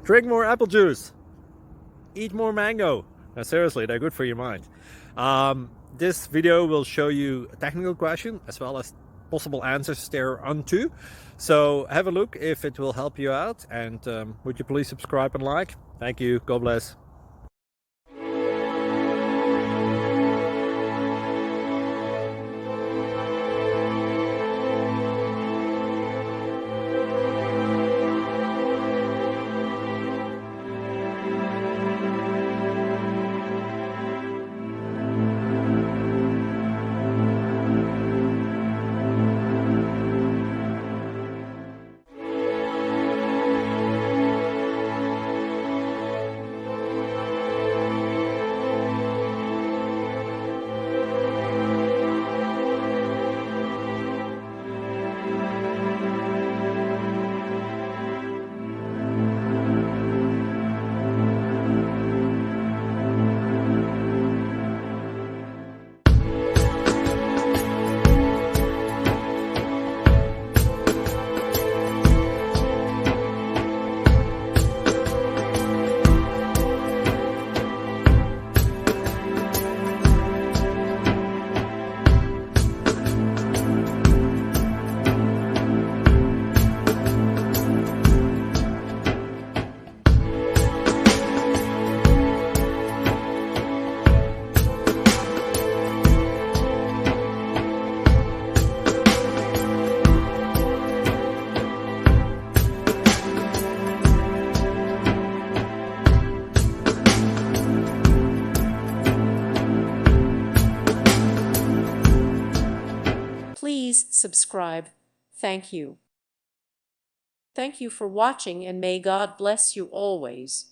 Drink more apple juice. Eat more mango. Now, seriously, they're good for your mind. This video will show you a technical question as well as possible answers thereunto. So have a look if it will help you out, and would you please subscribe and like? Thank you. God bless. Please subscribe. Thank you. Thank you for watching, and may God bless you always.